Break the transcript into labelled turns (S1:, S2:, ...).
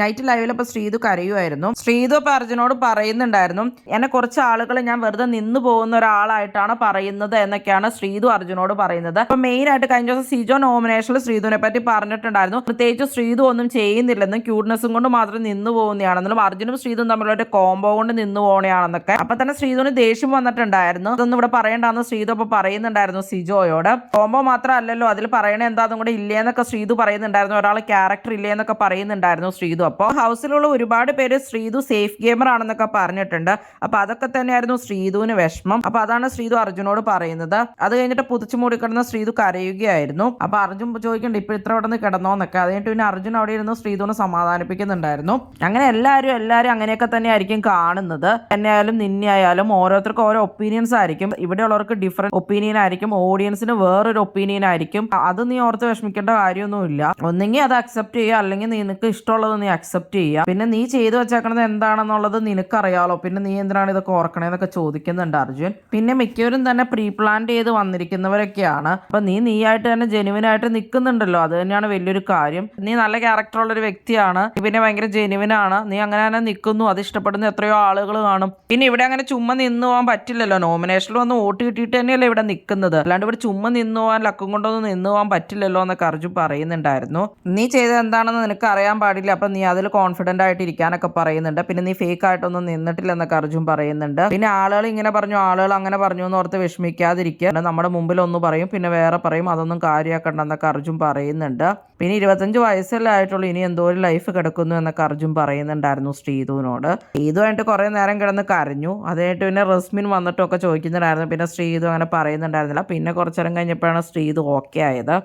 S1: Night ലൈവിൽ അപ്പൊ ശ്രീതു കരയുമായിരുന്നു. ശ്രീതു അപ്പൊ അർജുനോട് പറയുന്നുണ്ടായിരുന്നു, എന്നെ കുറച്ച് ആളുകൾ ഞാൻ വെറുതെ നിന്ന് പോകുന്ന ഒരാളായിട്ടാണ് പറയുന്നത് എന്നൊക്കെയാണ് ശ്രീതു അർജുനോട് പറയുന്നത്. അപ്പൊ മെയിൻ ആയിട്ട് കഴിഞ്ഞ ദിവസം സിജോ നോമിനേഷനിൽ ശ്രീതുവിനെ പറ്റി പറഞ്ഞിട്ടുണ്ടായിരുന്നു, പ്രത്യേകിച്ച് ശ്രീതു ഒന്നും ചെയ്യുന്നില്ലെന്നും ക്യൂട്ട്നെസ്സും കൊണ്ട് മാത്രം നിന്ന് പോകുന്നതാണെന്നും അർജുനും ശ്രീതും തമ്മിലുള്ള കോംബോ കൊണ്ട് നിന്ന് പോകണെയാണെന്നൊക്കെ അപ്പൊ തന്നെ ശ്രീതുവിന് ദേഷ്യം വന്നിട്ടുണ്ടായിരുന്നു. അതൊന്നും ഇവിടെ പറയേണ്ടെന്ന് ശ്രീതു അപ്പൊ പറയുന്നുണ്ടായിരുന്നു സിജോയോട്. കോംബോ മാത്രമല്ലല്ലോ, അതിൽ പറയണേ എന്താന്നും കൂടെ ഇല്ലേന്നൊക്കെ ശ്രീതു പറയുന്നുണ്ടായിരുന്നു, ഒരാൾ ക്യാരക്ടർ ഇല്ലേന്നൊക്കെ പറയുന്നുണ്ടായിരുന്നു ശ്രീതു. അപ്പോൾ ഹൗസിലുള്ള ഒരുപാട് പേര് ശ്രീതു സേഫ് ഗെയിമർ ആണെന്നൊക്കെ പറഞ്ഞിട്ടുണ്ട്. അപ്പൊ അതൊക്കെ തന്നെയായിരുന്നു ശ്രീതുവിന് വിഷമം. അപ്പൊ അതാണ് ശ്രീതു അർജുനോട് പറയുന്നത്. അത് കഴിഞ്ഞിട്ട് പുതച്ചു മൂടിക്കിടന്ന ശ്രീതു കരയുകയായിരുന്നു. അപ്പൊ അർജുൻ ചോദിക്കണ്ട ഇപ്പൊ ഇത്ര ഇവിടെ നിന്ന് കിടന്നോന്നൊക്കെ. അത് കഴിഞ്ഞിട്ട് പിന്നെ അർജുൻ അവിടെ ഇരുന്ന് ശ്രീതുവിനെ സമാധാനിപ്പിക്കുന്നുണ്ടായിരുന്നു. അങ്ങനെ എല്ലാവരും അങ്ങനെയൊക്കെ തന്നെ ആയിരിക്കും കാണുന്നത്. എന്നെ ആയാലും നിന്നെ ആയാലും ഓരോരുത്തർക്കും ഓരോ ഒപ്പീനിയൻസ് ആയിരിക്കും. ഇവിടെയുള്ളവർക്ക് ഡിഫറെന്റ് ഒപ്പീനിയൻ ആയിരിക്കും, ഓഡിയൻസിന് വേറൊരു ഒപ്പീനിയൻ ആയിരിക്കും. അത് നീ ഓർത്ത് വിഷമിക്കേണ്ട കാര്യമൊന്നുമില്ല. ഒന്നെങ്കിൽ അത് അക്സെപ്റ്റ് ചെയ്യുക, അല്ലെങ്കിൽ നിനക്ക് ഇഷ്ടമുള്ളത് നീ അക്സെപ്റ്റ് ചെയ്യുക. പിന്നെ നീ ചെയ്തു വെച്ചേക്കണത് എന്താണെന്നുള്ളത് നിനക്കറിയാലോ, പിന്നെ നീ എന്തിനാണ് ഇതൊക്കെ ഓർക്കണേന്നൊക്കെ ചോദിക്കുന്നുണ്ട് അർജുൻ. പിന്നെ മിക്കവരും തന്നെ പ്രീ പ്ലാൻ ചെയ്ത് വന്നിരിക്കുന്നവരൊക്കെയാണ്. അപ്പൊ നീയായിട്ട് തന്നെ ജെനുവിൻ ആയിട്ട് നിൽക്കുന്നുണ്ടല്ലോ, അത് തന്നെയാണ് വലിയൊരു കാര്യം. നീ നല്ല ക്യാരക്ടറുള്ള ഒരു വ്യക്തിയാണ്, പിന്നെ ഭയങ്കര ജെനുവിൻ ആണ്, നീ അങ്ങനെ തന്നെ നിൽക്കുന്നു, അത് ഇഷ്ടപ്പെടുന്ന എത്രയോ ആളുകൾ കാണും. പിന്നെ ഇവിടെ അങ്ങനെ ചുമ്മാ നിന്ന് പോകാൻ പറ്റില്ലല്ലോ, നോമിനേഷനിൽ വന്ന് വോട്ട് കിട്ടിയിട്ട് തന്നെയല്ലേ ഇവിടെ നിൽക്കുന്നത്, അല്ലാണ്ട് ഇവിടെ ചുമ്മാ നിന്ന് പോകാൻ ലക്കും കൊണ്ടൊന്നും നിന്ന് പോകാൻ പറ്റില്ലല്ലോ എന്നൊക്കെ അർജുൻ പറയുന്നുണ്ടായിരുന്നു. നീ ചെയ്തത് എന്താണെന്ന് നിനക്ക് അറിയാൻ പാടില്ല, അപ്പൊ നീ അതിൽ കോൺഫിഡന്റ് ആയിട്ട് ഇരിക്കാനൊക്കെ പറയുന്നുണ്ട്. പിന്നെ നീ ഫേക്ക് ആയിട്ടൊന്നും നിന്നിട്ടില്ലെന്നൊക്കെ അർജുൻ പറയുന്നുണ്ട്. പിന്നെ ആളുകൾ ഇങ്ങനെ പറഞ്ഞു, ആളുകൾ അങ്ങനെ പറഞ്ഞു എന്ന് ഓർത്ത് വിഷമിക്കാതിരിക്കുക. നമ്മുടെ മുമ്പിൽ ഒന്ന് പറയും, പിന്നെ വേറെ പറയും, അതൊന്നും കാര്യമാക്കണ്ടെന്നൊക്കെ അർജുൻ പറയുന്നുണ്ട്. പിന്നെ 25 വയസ്സല്ലേ ആയിട്ടുള്ളൂ, ഇനി എന്തോ ഒരു ലൈഫ് കിടക്കുന്നു എന്നൊക്കെ അർജുൻ പറയുന്നുണ്ടായിരുന്നു ശ്രീതുവിനോട്. ശ്രീതുവായിട്ട് കുറെ നേരം കിടന്ന് കരഞ്ഞു. അതായിട്ട് പിന്നെ റസ്മിൻ വന്നിട്ടൊക്കെ ചോദിക്കുന്നുണ്ടായിരുന്നു. പിന്നെ ശ്രീതു അങ്ങനെ പറയുന്നുണ്ടായിരുന്നില്ല. പിന്നെ കുറച്ചേരം കഴിഞ്ഞപ്പോഴാണ് ശ്രീതു ഓക്കെ ആയത്.